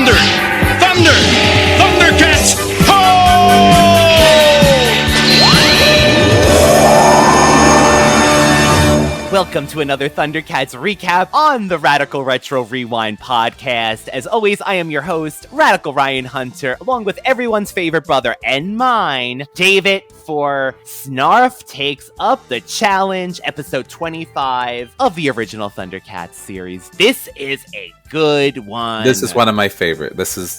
Thunder! Thunder! Thundercats! Ho! Welcome to another ThunderCats recap on the Radical Retro Rewind podcast. As always, I am your host, Radical Ryan Hunter, along with everyone's favorite brother and mine, David, for Snarf Takes Up the Challenge, episode 25 of the original ThunderCats series. This is a good one. This is one of my favorite.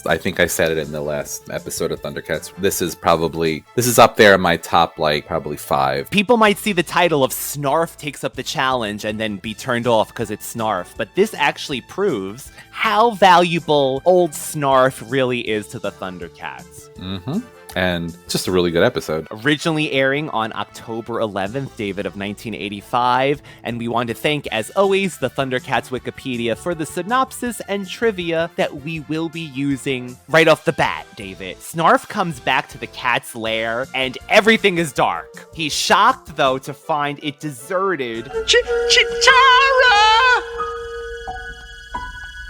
I think I said it in the last episode of ThunderCats. This is up there in my top, probably 5. People might see the title of Snarf Takes Up the Challenge and then be turned off because it's Snarf, but this actually proves how valuable old Snarf really is to the ThunderCats. Mm-hmm. And just a really good episode. Originally airing on October 11th, David, of 1985. And we want to thank, as always, the ThunderCats Wikipedia for the synopsis and trivia that we will be using right off the bat, David. Snarf comes back to the cat's lair, and everything is dark. He's shocked, though, to find it deserted. Chitara!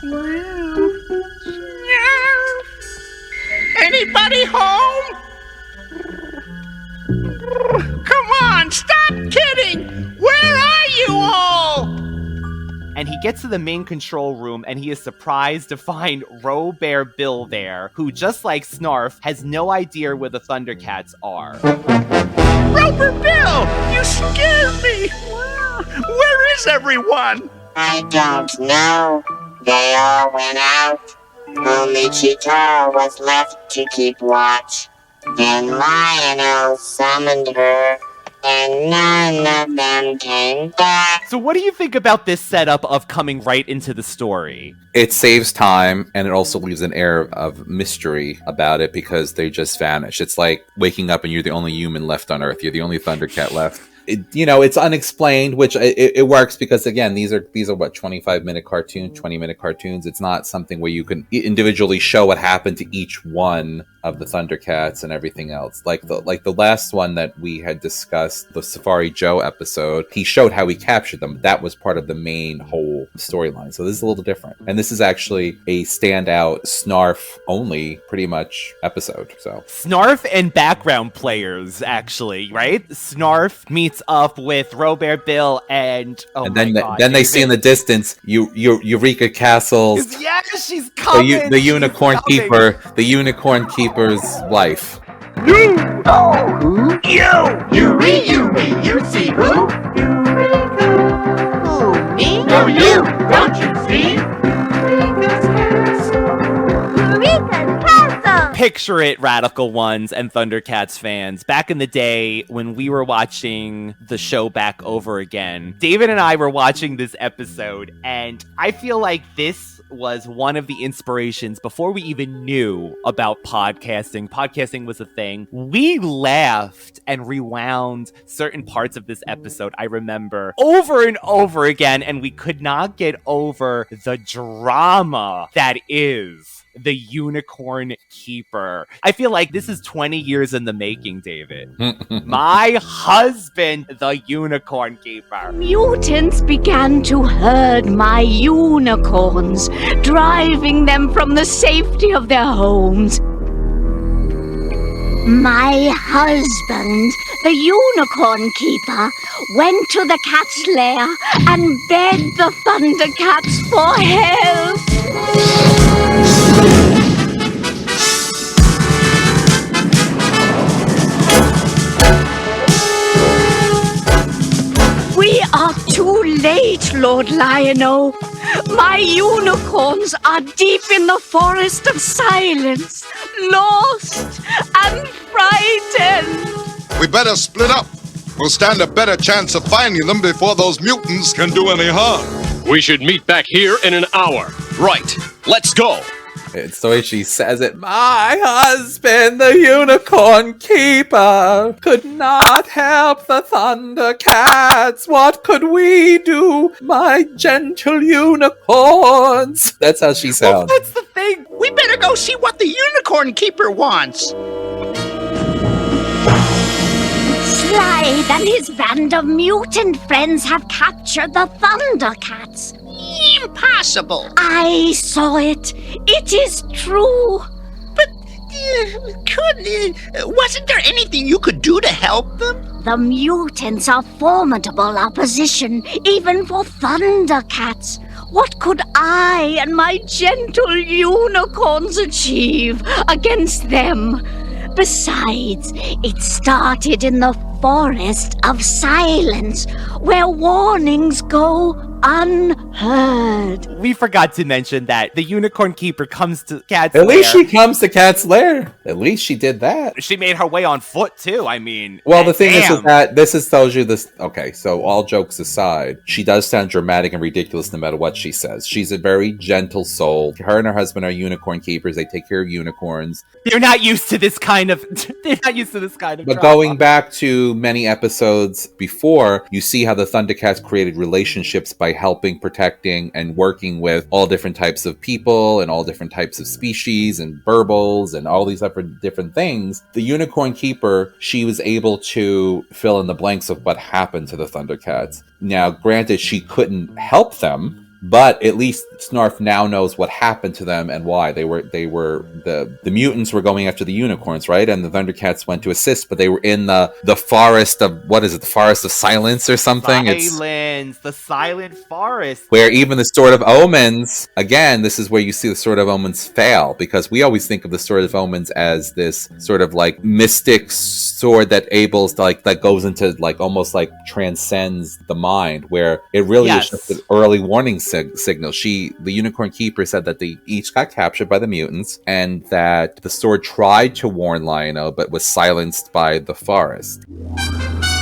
Wow. Anybody home? Come on, stop kidding! Where are you all? And he gets to the main control room, and he is surprised to find Robert Bill there, who, just like Snarf, has no idea where the ThunderCats are. Robert Bill! You scared me! Where is everyone? I don't know. They all went out. Only Chitara was left to keep watch. Then Lionel summoned her, and none of them came back. So what do you think about this setup of coming right into the story? It saves time, and it also leaves an air of mystery about it because they just vanish. It's like waking up and you're the only human left on Earth. You're the only ThunderCat left. It's unexplained, which it works because, again, these are what, 25-minute cartoons, 20-minute cartoons. It's not something where you can individually show what happened to each one of the ThunderCats and everything else. Like the last one that we had discussed, the Safari Joe episode, he showed how he captured them. That was part of the main whole storyline. So this is a little different. And this is actually a standout Snarf-only, pretty much, episode. So Snarf and background players, actually, right? Snarf meets up with Robert Bill and then they see in the distance Eureeka Castle's she's coming. The unicorn keeper, the unicorn keeper's wife. You! Oh, who? You see who? Eureka! Who, me? No, you! Don't you see? Picture it, Radical Ones and ThunderCats fans. Back in the day when we were watching the show back over again, David and I were watching this episode, and I feel like this was one of the inspirations before we even knew about podcasting. Podcasting was a thing. We laughed and rewound certain parts of this episode, I remember, over and over again, and we could not get over the drama that is the Unicorn Keeper. I feel like this is 20 years in the making, David. My husband, the Unicorn Keeper. Mutants began to herd my unicorns, driving them from the safety of their homes. My husband, the Unicorn Keeper, went to the cat's lair and begged the ThunderCats for help. We are too late, Lord Lionel. My unicorns are deep in the forest of silence, lost and frightened. We better split up. We'll stand a better chance of finding them before those mutants can do any harm. We should meet back here in an hour. Right. Let's go. It's the way she says it. My husband, the Unicorn Keeper, could not help the ThunderCats. What could we do, my gentle unicorns? That's how she sounds. Well, that's the thing. We better go see what the Unicorn Keeper wants. Slide and his band of mutant friends have captured the ThunderCats. impossible. I saw it. It is true. But wasn't there anything you could do to help them? The mutants are formidable opposition, even for Thundercats. What could I and my gentle unicorns achieve against them? Besides, it started in the Forest of Silence, where warnings go unheard. We forgot to mention that the Unicorn Keeper comes to Cat's At lair. least she comes to Cat's lair. At least she did that. She made her way on foot, too. I mean... Well, the thing is damn. that this tells you this... Okay, so all jokes aside, she does sound dramatic and ridiculous no matter what she says. She's a very gentle soul. Her and her husband are unicorn keepers. They take care of unicorns. They're not used to this kind of... They're not used to this kind of But drama. going back to many episodes before, you see how the Thundercats created relationships by helping, protecting, and working with all different types of people and all different types of species and burbles and all these different things. The Unicorn Keeper, she was able to fill in the blanks of what happened to the Thundercats. Now, granted, she couldn't help them, but at least Snarf now knows what happened to them and why. The mutants were going after the unicorns, right? And the Thundercats went to assist, but they were in the forest of, what is it, the Forest of Silence or something? Silence, the Silent Forest. Where even the Sword of Omens, again, this is where you see the Sword of Omens fail, because we always think of the Sword of Omens as this sort of like mystic sword that that goes into like almost like transcends the mind, where it really is just an early warning signal. The Unicorn Keeper said that they each got captured by the mutants, and that the sword tried to warn Lionel, but was silenced by the forest.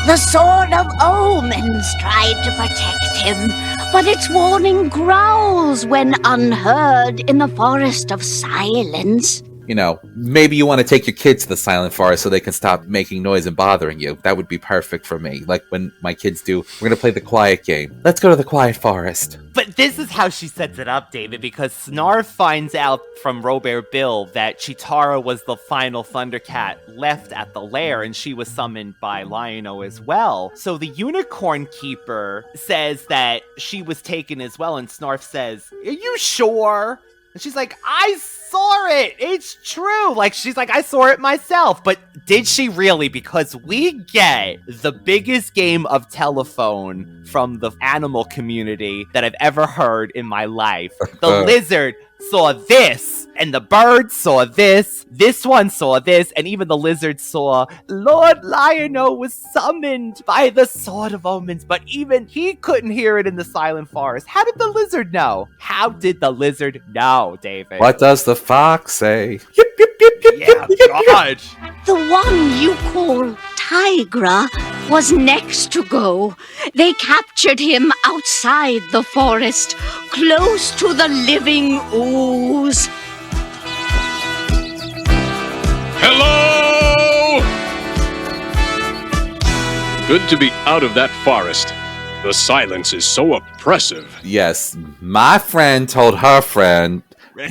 The Sword of Omens tried to protect him, but its warning growls when unheard in the Forest of Silence. You know, maybe you want to take your kids to the Silent Forest so they can stop making noise and bothering you. That would be perfect for me. Like when my kids do, we're going to play the quiet game. Let's go to the quiet forest. But this is how she sets it up, David, because Snarf finds out from Robert Bill that Chitara was the final Thundercat left at the lair, and she was summoned by Lionel as well. So the Unicorn Keeper says that she was taken as well, and Snarf says, "Are you sure?" And she's like, "I saw it. It's true." Like, she's like, "I saw it myself." But did she really? Because we get the biggest game of telephone from the animal community that I've ever heard in my life. The lizard saw this, and the bird saw this one saw this, and even the lizard saw Lord Lionel was summoned by the Sword of Omens, but even he couldn't hear it in the Silent Forest. How did the lizard know? How did the lizard know, David? What does the fox say? Yeah, God. The one you call Tigra was next to go. They captured him outside the forest, close to the living ooze. Hello! Good to be out of that forest. The silence is so oppressive. Yes, my friend told her friend,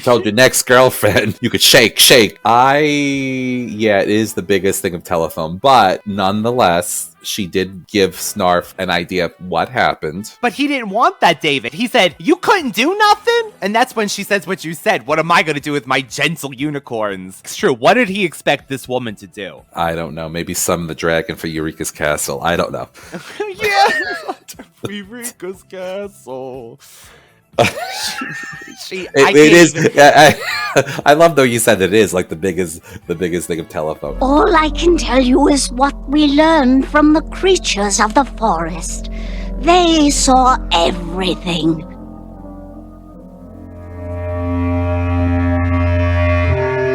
told your next girlfriend, you could shake. Yeah, it is the biggest thing of telephone, but nonetheless, she did give Snarf an idea of what happened. But he didn't want that, David. He said, "You couldn't do nothing?" And that's when she says what you said. What am I going to do with my gentle unicorns? It's true. What did he expect this woman to do? I don't know. Maybe summon the dragon for Eureeka's castle. I don't know. Yeah. Eureka's castle. I love though you said it is like the biggest thing of telephone. All I can tell you is what we learned from the creatures of the forest. They saw everything.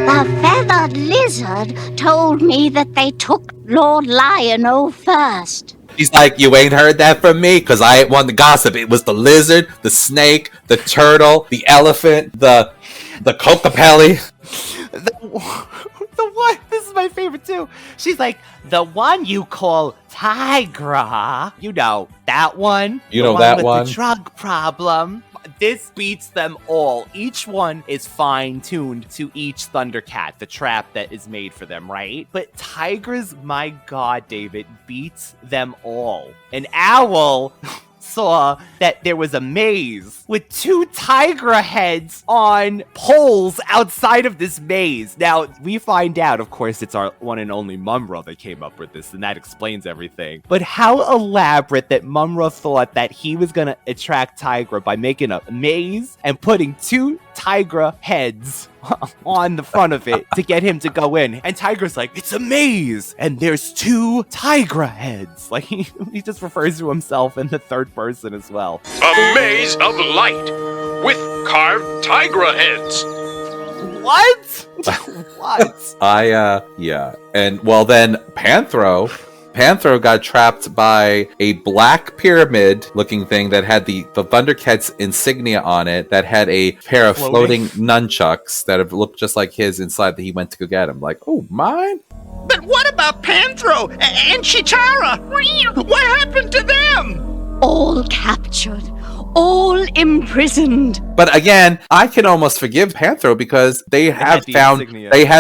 The feathered lizard told me that they took Lord Lionel first. He's like, you ain't heard that from me, because I ain't one to gossip. It was the lizard, the snake, the turtle, the elephant, the cocopelli. The one, this is my favorite too. She's like, the one you call Tigra. You know, that one. You the know one that with one. The drug problem. This beats them all. Each one is fine-tuned to each Thundercat, the trap that is made for them, right? But Tigra's, my God, David, beats them all. An owl saw that there was a maze with 2 Tigra heads on poles outside of this maze. Now, we find out, of course, it's our one and only Mumm-Ra that came up with this, and that explains everything. But how elaborate that Mumm-Ra thought that he was going to attract Tigra by making a maze and putting 2 Tigra heads on the front of it to get him to go in. And Tigra's like, it's a maze, and there's 2 Tigra heads. Like, he just refers to himself in the third person as well. A maze of light with carved Tigra heads. What? What? Yeah. And, well, then, Panthro got trapped by a black pyramid-looking thing that had the Thundercats insignia on it, that had a pair of floating nunchucks that looked just like his inside that he went to go get him. Like, oh, mine? But what about Panthro and Chitara? What happened to them? All captured, all imprisoned. But again, I can almost forgive Panthro because they have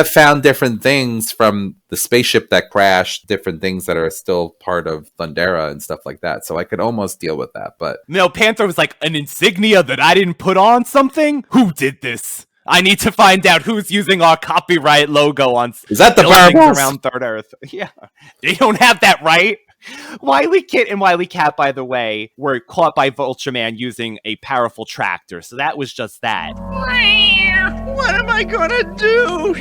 found different things from the spaceship that crashed, different things that are still part of Thundera and stuff like that. So I could almost deal with that. But no, Panthro was like, an insignia that I didn't put on something? Who did this? I need to find out who's using our copyright logo on. Is that the Bibles around Third Earth? Yeah, they don't have that right. Wily Kit and Wily Cat, by the way, were caught by Vulture-Man using a powerful tractor, so that was just that. What am I gonna do?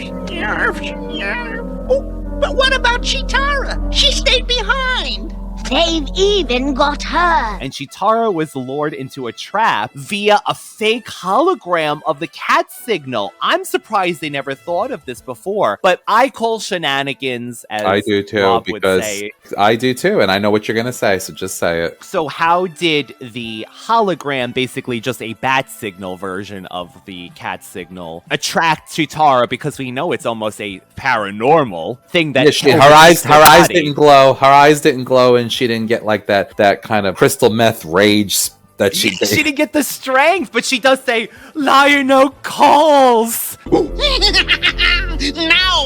Oh, but what about Chitara? She stayed behind. They've even got her. And Chitara was lured into a trap via a fake hologram of the cat signal. I'm surprised they never thought of this before, but I call shenanigans, as I do too, Rob because would say. I do too, and I know what you're gonna say, so just say it. So how did the hologram, basically just a bat signal version of the cat signal, attract Chitara? Because we know it's almost a paranormal thing that her eyes didn't glow. Her eyes didn't glow, and she didn't get like that kind of crystal meth rage that she didn't get the strength, but she does say, Lionel calls! Now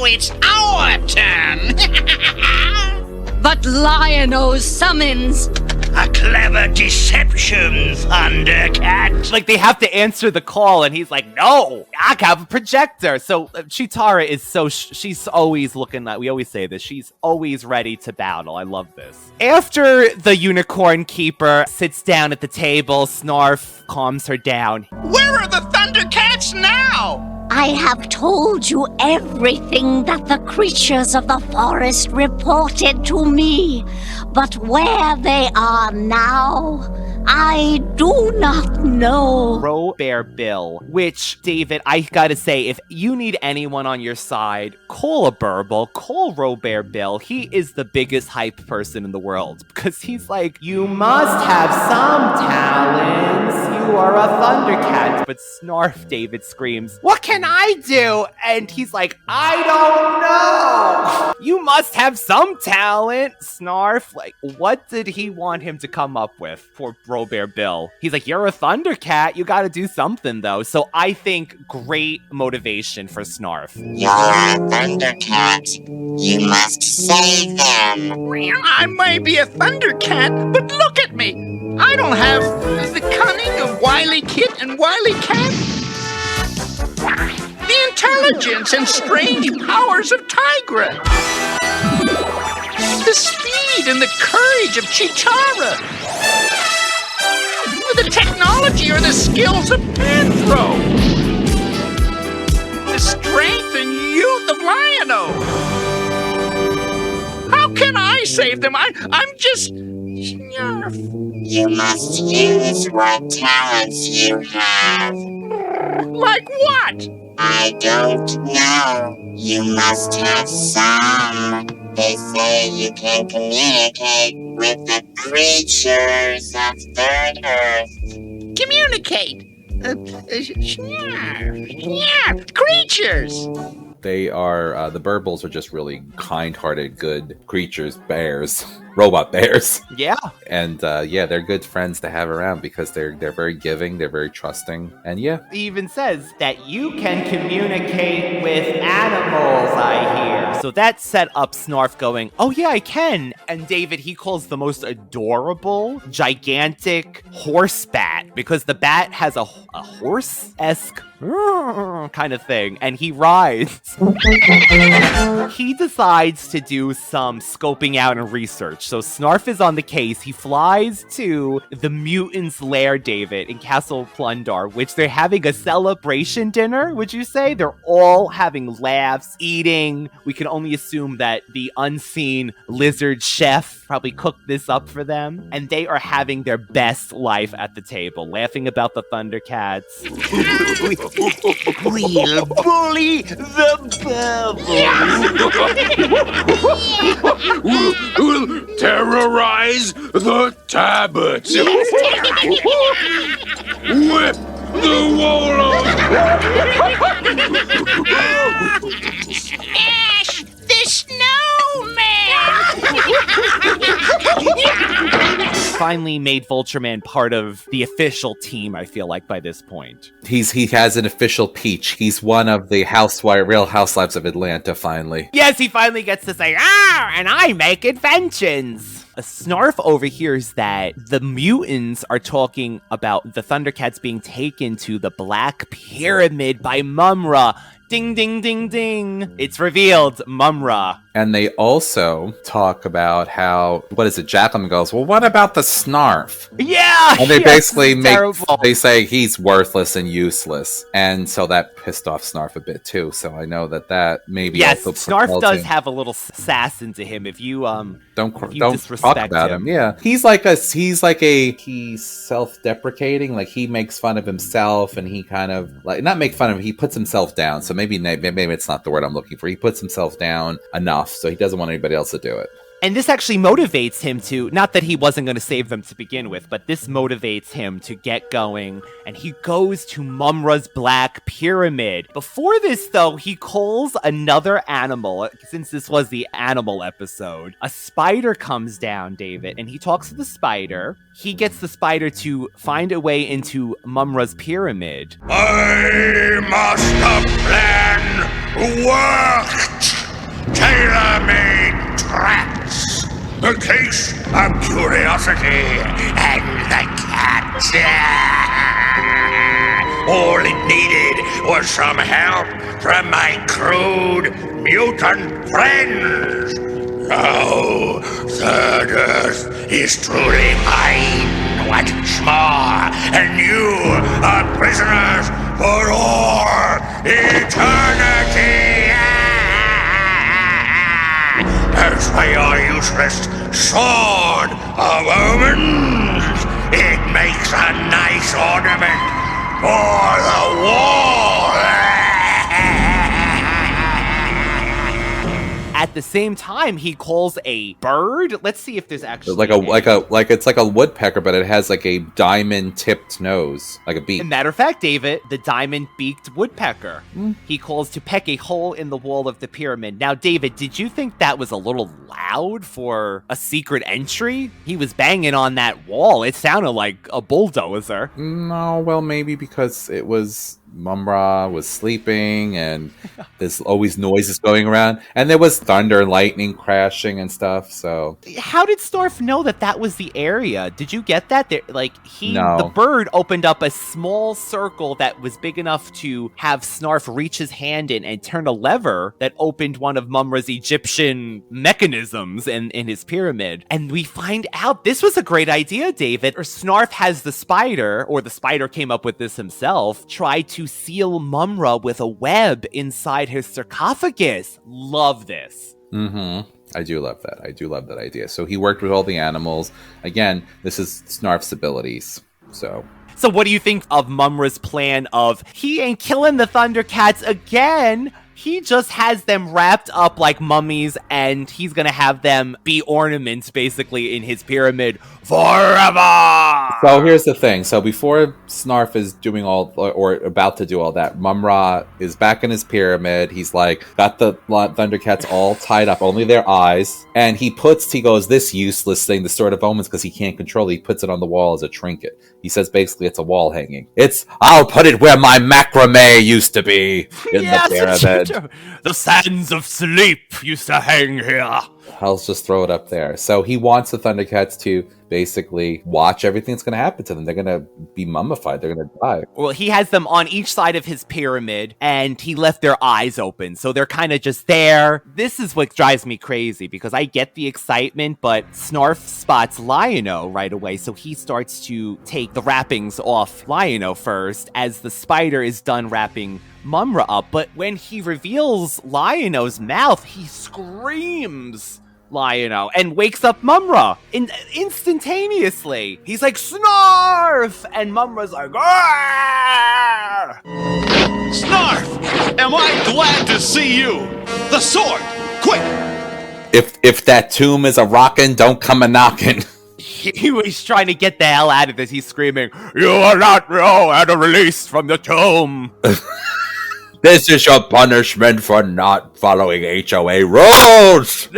it's our turn! But Lionel summons. A clever deception, Thundercat. Like, they have to answer the call, and he's like, no, I have a projector. So Chitara is she's always looking like, we always say this, she's always ready to battle. I love this. After the Unicorn Keeper sits down at the table, Snarf calms her down. Where are the Thundercats now? I have told you everything that the creatures of the forest reported to me, but where they are now, I do not know. Robert Bill, which, David, I gotta say, if you need anyone on your side, call a Burble, call Robert Bill. He is the biggest hype person in the world, because he's like, you must have some talents. You are a Thundercat. But Snarf, David screams, what can I do? And he's like, I don't know. You must have some talent. Snarf, like, what did he want him to come up with for Robert Bill? He's like, you're a Thundercat. You gotta do something, though. So I think great motivation for Snarf. You're a Thundercat. You must save them. I may be a Thundercat, but look at me. I don't have the cunning of Wily Kit and Wily Cat. The intelligence and strange powers of Tigra. The speed and the courage of Chitara. The technology or the skills of Panthro. The strength and youth of Lionel. How can I save them? I'm just... You must use what talents you have. Like what? I don't know. You must have some. They say you can communicate with the creatures of Third Earth. Communicate. Creatures. They are, the Burbles are just really kind-hearted, good creatures, bears, robot bears. Yeah. And, yeah, they're good friends to have around because they're very giving, they're very trusting, and yeah. He even says that you can communicate with animals, I hear. So that set up Snarf going, oh yeah, I can. And David, he calls the most adorable, gigantic horse bat, because the bat has a horse-esque kind of thing, and he rides. He decides to do some scoping out and research. So Snarf is on the case. He flies to the mutants' lair, David, in Castle Plundar, which they're having a celebration dinner, would you say? They're all having laughs, eating. We can only assume that the unseen lizard chef probably cooked this up for them, and they are having their best life at the table, laughing about the Thundercats. We'll bully the bubbles. We'll terrorize the Tabbits. Whip the Wallows. Ash, the snowman. Finally made Vultureman part of the official team, I feel like, by this point. He has an official peach. He's one of the Real Housewives of Atlanta, finally. Yes, he finally gets to say, and I make inventions. A Snarf overhears that the mutants are talking about the Thundercats being taken to the Black Pyramid by Mumm-Ra. Ding, ding, ding, ding. It's revealed, Mumm-Ra. And they also talk about how, Jacqueline goes, well, what about the Snarf? Yeah! And they basically they say he's worthless and useless. And so that pissed off Snarf a bit too. So I know that maybe also Snarf does have a little sass into him if you don't disrespect talk about him. Yeah. He's self-deprecating, like he makes fun of himself, and he kind of not make fun of him, he puts himself down. So maybe it's not the word I'm looking for. He puts himself down enough, so he doesn't want anybody else to do it. And this actually motivates him to, not that he wasn't going to save them to begin with, but this motivates him to get going, and he goes to Mumm-Ra's Black Pyramid. Before this, though, he calls another animal, since this was the animal episode. A spider comes down, David, and he talks to the spider. He gets the spider to find a way into Mumm-Ra's pyramid. I master plan worked! Tailor-made traps! A case of curiosity and the cat! All it needed was some help from my crude mutant friends! Now, Third Earth is truly mine! What's more, and you are prisoners for all eternity! As for your useless sword of omens, it makes a nice ornament for the wall! At the same time, he calls a bird. Let's see if there's actually it's like a woodpecker, but it has like a diamond-tipped nose, like a beak. As a matter of fact, David, the diamond-beaked woodpecker. He calls to peck a hole in the wall of the pyramid. Now, David, did you think that was a little loud for a secret entry? He was banging on that wall. It sounded like a bulldozer. No, well, maybe because it was Mumm-Ra was sleeping, and there's always noises going around, and there was thunder and lightning crashing and stuff. So how did Snorf know that was the area? Did you get that? No. The bird opened up a small circle that was big enough to have Snarf reach his hand in and turn a lever that opened one of Mumm-Ra's Egyptian mechanisms in his pyramid. And we find out this was a great idea, David. Or Snarf has the spider, or the spider came up with this himself, try to seal Mumm-Ra with a web inside his sarcophagus. Love this. Mm-hmm. I do love that. I do love that idea. So he worked with all the animals. Again, this is Snarf's abilities. So what do you think of Mumm-Ra's plan of, he ain't killing the Thundercats again? He just has them wrapped up like mummies, and he's gonna have them be ornaments, basically, in his pyramid Forever! So here's the thing. So before Snarf is doing all, or about to do all that, Mumm-Ra is back in his pyramid. He's like, got the Thundercats all tied up, only their eyes. And he goes, this useless thing, the Sword of Omens, because he can't control it. He puts it on the wall as a trinket. He says basically it's a wall hanging. I'll put it where my macrame used to be in the pyramid. The sands of sleep used to hang here. I'll just throw it up there. So he wants the Thundercats to basically watch everything that's going to happen to them. They're going to be mummified. They're going to die. Well, he has them on each side of his pyramid, and he left their eyes open. So they're kind of just there. This is what drives me crazy, because I get the excitement, but Snarf spots Lionel right away. So he starts to take the wrappings off Lionel first, as the spider is done wrapping Mumm-Ra up. But when he reveals Lionel's mouth, he screams Lionel and wakes up Mumm-Ra instantaneously. He's like, Snarf! And Mumm-Ra's like, Arr! Snarf! Am I glad to see you? The sword! Quick! If that tomb is a rockin', don't come a knockin'. He was trying to get the hell out of this. He's screaming, you are not released from the tomb. This is your punishment for not following HOA rules.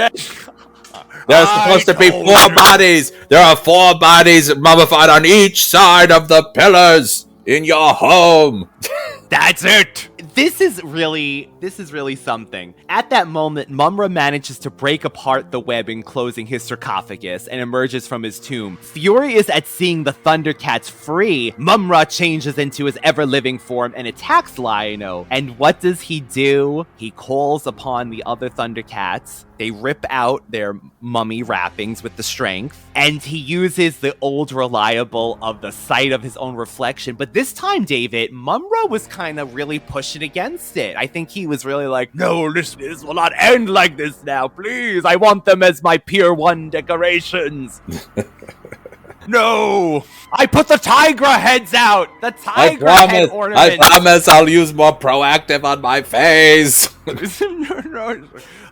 There's supposed to be 4 bodies. There are 4 bodies mummified on each side of the pillars in your home. That's it. This is really something. At that moment, Mumm-Ra manages to break apart the web enclosing his sarcophagus and emerges from his tomb. Furious at seeing the Thundercats free, Mumm-Ra changes into his ever-living form and attacks Lionel. And what does he do? He calls upon the other Thundercats. They rip out their mummy wrappings with the strength, and he uses the old reliable of the sight of his own reflection. But this time, David, Mumm-Ra was kind of really pushing against it. I think he was really like, no, this will not end like this now, please. I want them as my Pier 1 decorations. No! I put the Tigra heads out! The Tigra head ornaments! I promise I'll use more proactive on my face!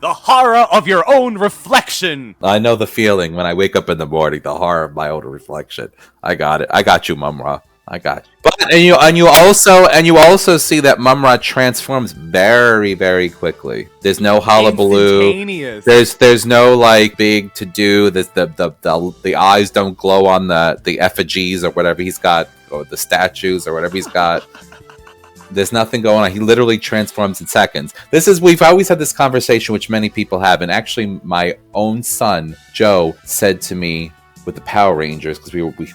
The horror of your own reflection! I know the feeling when I wake up in the morning, the horror of my own reflection. I got it. I got you, Mumm-Ra. I got you. But and you also see that Mumm-Ra transforms very, very quickly. There's no hullabaloo. There's no like big to do. The eyes don't glow on the effigies or whatever he's got, or the statues or whatever he's got. There's nothing going on. He literally transforms in seconds. We've always had this conversation, which many people have, and actually my own son Joe said to me with the Power Rangers, because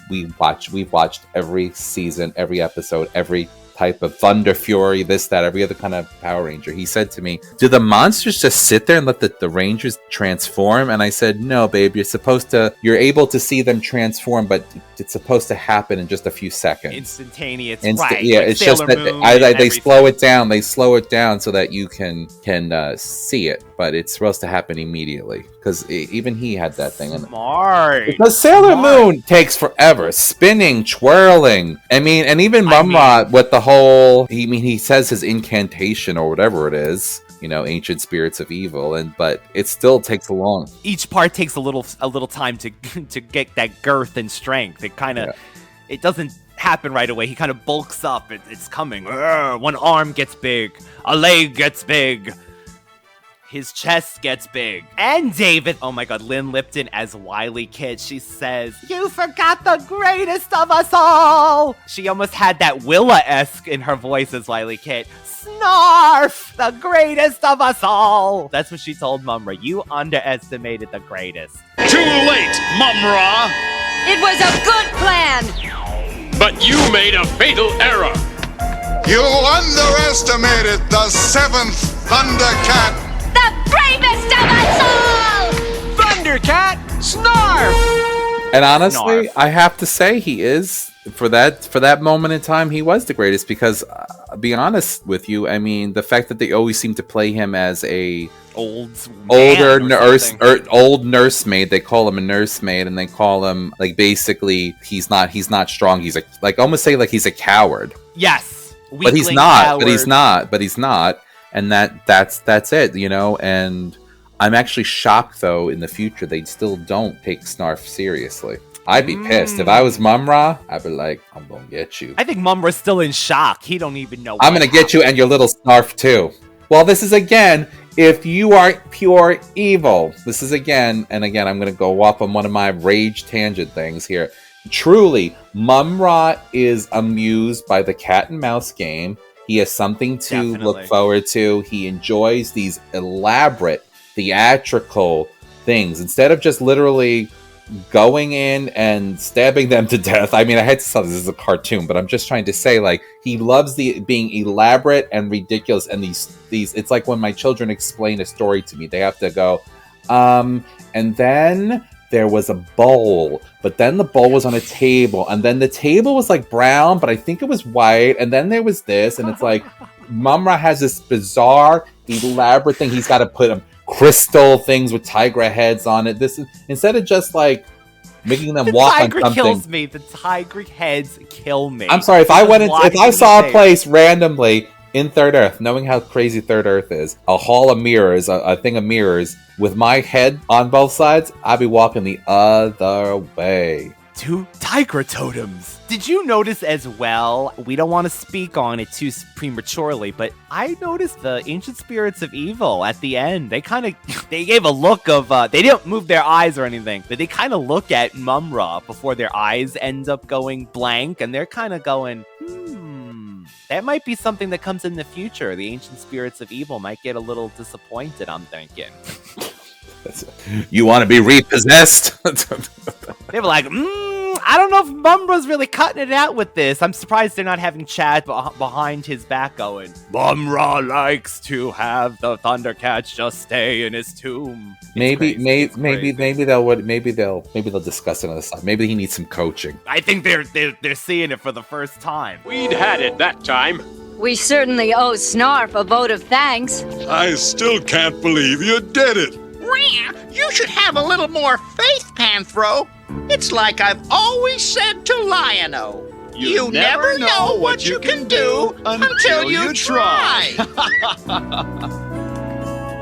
we've watched every season, every episode, every type of Thunder, Fury, this, that, every other kind of Power Ranger. He said to me, do the monsters just sit there and let the Rangers transform? And I said, no, babe, you're able to see them transform, but it's supposed to happen in just a few seconds. Instantaneous, right. Yeah, like it's Sailor just Moon that they slow it down. They slow it down so that you can see it, but it's supposed to happen immediately. Because even he had that thing. Smart. Because Sailor Moon takes forever, spinning, twirling. I mean, and even Mumm-Ra with the whole. He says his incantation or whatever it is. Ancient spirits of evil, but it still takes a long. Each part takes a little time to get that girth and strength. It doesn't happen right away. He kind of bulks up. It's coming. One arm gets big. A leg gets big. His chest gets big. And David, oh my god, Lynn Lipton as Wily Kit, she says, you forgot the greatest of us all! She almost had that Willa-esque in her voice as Wily Kit. Snarf! The greatest of us all! That's what she told Mumm-Ra. You underestimated the greatest. Too late, Mumm-Ra! It was a good plan! But you made a fatal error! You underestimated the 7th Thundercat! The bravest of us all! Thundercat Snarf! And honestly, Snarf. I have to say he is, for that moment in time, he was the greatest, because I'll be honest with you, I mean, the fact that they always seem to play him as a older nurse, or old nursemaid. They call him a nursemaid, and they call him like basically he's not strong. He's almost say like he's a coward. Yes, but he's not. Coward. But he's not. And that's it, And I'm actually shocked, though, in the future they still don't take Snarf seriously. I'd be pissed. If I was Mumm-Ra, I'd be like, I'm gonna get you. I think Mumm-Ra's still in shock. He don't even know. I'm gonna get you and your little Snarf too. Well, this is again, if you are pure evil. This is again, and again, I'm gonna go off on one of my rage tangent things here. Truly, Mumm-Ra is amused by the cat and mouse game. He has something to look forward to. He enjoys these elaborate theatrical things instead of just literally going in and stabbing them to death. I mean, I had to say this is a cartoon, but I'm just trying to say, like, he loves being elaborate and ridiculous. And these it's like when my children explain a story to me, they have to go, and then there was a bowl, but then the bowl was on a table, and then the table was like brown, but I think it was white, and then there was this, and it's like Mumm-Ra has this bizarre, elaborate thing. He's got to put crystal things with tiger heads on it. This is instead of just like making them walk on something. The tiger kills me. The tiger heads kill me. I'm sorry if I saw a place randomly in Third Earth, knowing how crazy Third Earth is, a hall of mirrors, a thing of mirrors, with my head on both sides, I'd be walking the other way. 2 tiger totems. Did you notice as well? We don't want to speak on it too prematurely, but I noticed the ancient spirits of evil at the end. They gave a look of, they didn't move their eyes or anything, but they kind of look at Mumm-Ra before their eyes end up going blank, and they're kind of going, that might be something that comes in the future. The ancient spirits of evil might get a little disappointed, I'm thinking. You want to be repossessed? They were like, I don't know if Mumm-Ra's really cutting it out with this. I'm surprised they're not having Chad behind his back going, Mumm-Ra likes to have the Thundercats just stay in his tomb. Maybe they'll discuss it on the side. Maybe he needs some coaching. I think they're seeing it for the first time. We'd had it that time. We certainly owe Snarf a vote of thanks. I still can't believe you did it. You should have a little more faith, Panthro. It's like I've always said to Lionel. You never know what you can do until you try.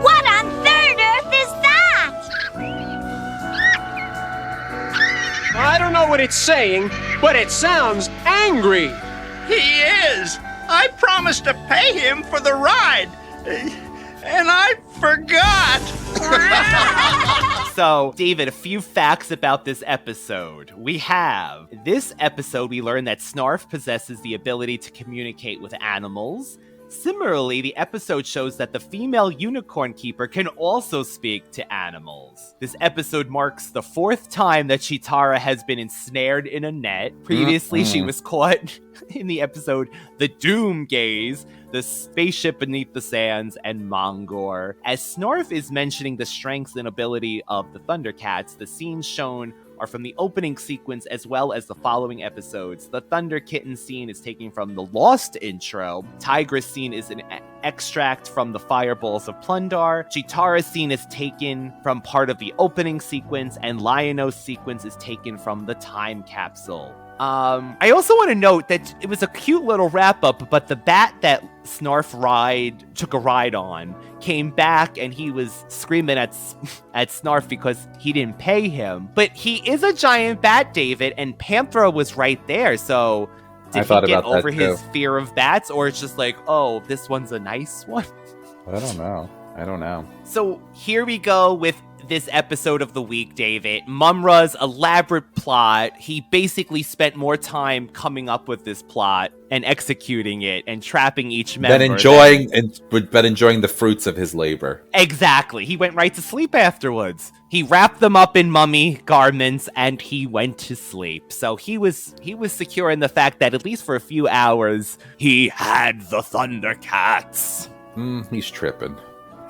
What on Third Earth is that? I don't know what it's saying, but it sounds angry. He is. I promised to pay him for the ride, and I forgot. So, David, a few facts about this episode. We learn that Snarf possesses the ability to communicate with animals. Similarly, the episode shows that the female unicorn keeper can also speak to animals. This episode marks the 4th time that Cheetara has been ensnared in a net. Previously, she was caught in the episode The Doom Gaze, The Spaceship Beneath the Sands, and Mongor. As Snorf is mentioning the strengths and ability of the Thundercats, the scenes shown are from the opening sequence as well as the following episodes. The Thunder Kitten scene is taken from the Lost intro. Tigress scene is an extract from the Fireballs of Plundar. Cheetara's scene is taken from part of the opening sequence, and Lionel's sequence is taken from the time capsule. I also want to note that it was a cute little wrap-up, but the bat that Snarf took a ride on came back, and he was screaming at Snarf because he didn't pay him. But he is a giant bat, David, and Panthro was right there, so did he get over his fear of bats, or it's just like, oh, this one's a nice one? I don't know. So here we go with this episode of the week, David. Mumm-Ra's elaborate plot. He basically spent more time coming up with this plot and executing it and trapping each member. But enjoying the fruits of his labor. Exactly. He went right to sleep afterwards. He wrapped them up in mummy garments and he went to sleep. So he was secure in the fact that at least for a few hours, he had the Thundercats. He's tripping.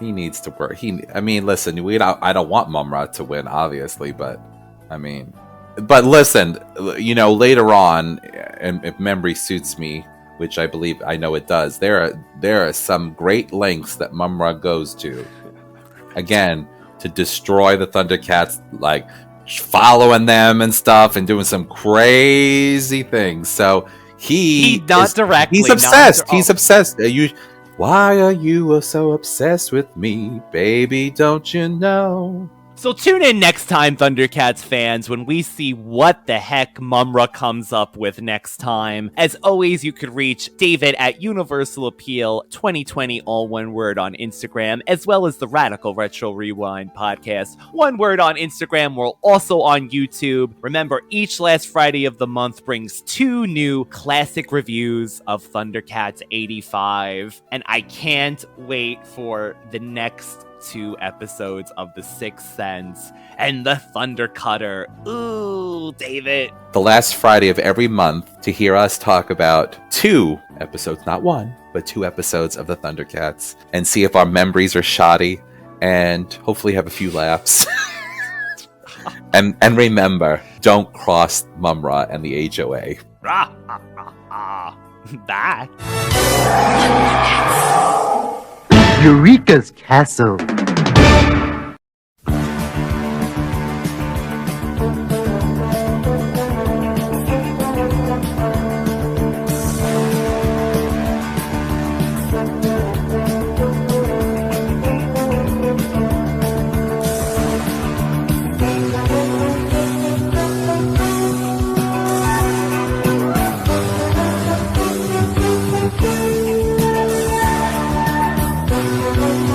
He needs to work. Listen, I don't want Mumm-Ra to win, obviously, but listen, later on, and if memory suits me, which I believe I know it does, there are some great lengths that Mumm-Ra goes to, again, to destroy the Thundercats, like following them and stuff, and doing some crazy things. So he's obsessed. He's obsessed. Why are you so obsessed with me, baby? Don't you know So tune in next time, Thundercats fans, when we see what the heck Mumm-Ra comes up with next time. As always, you could reach David at Universal Appeal 2020, all one word, on Instagram, as well as the Radical Retro Rewind podcast, one word, on Instagram. We're also on YouTube. Remember, each last Friday of the month brings 2 new classic reviews of Thundercats 85, and I can't wait for the next 2 episodes of The Sixth Sense and the Thunder Cutter. Ooh, David. The last Friday of every month to hear us talk about 2 episodes, not 1, but 2 episodes of the Thundercats, and see if our memories are shoddy, and hopefully have a few laughs. and remember, don't cross Mumm-Ra and the HOA. Bye. Eureeka's castle.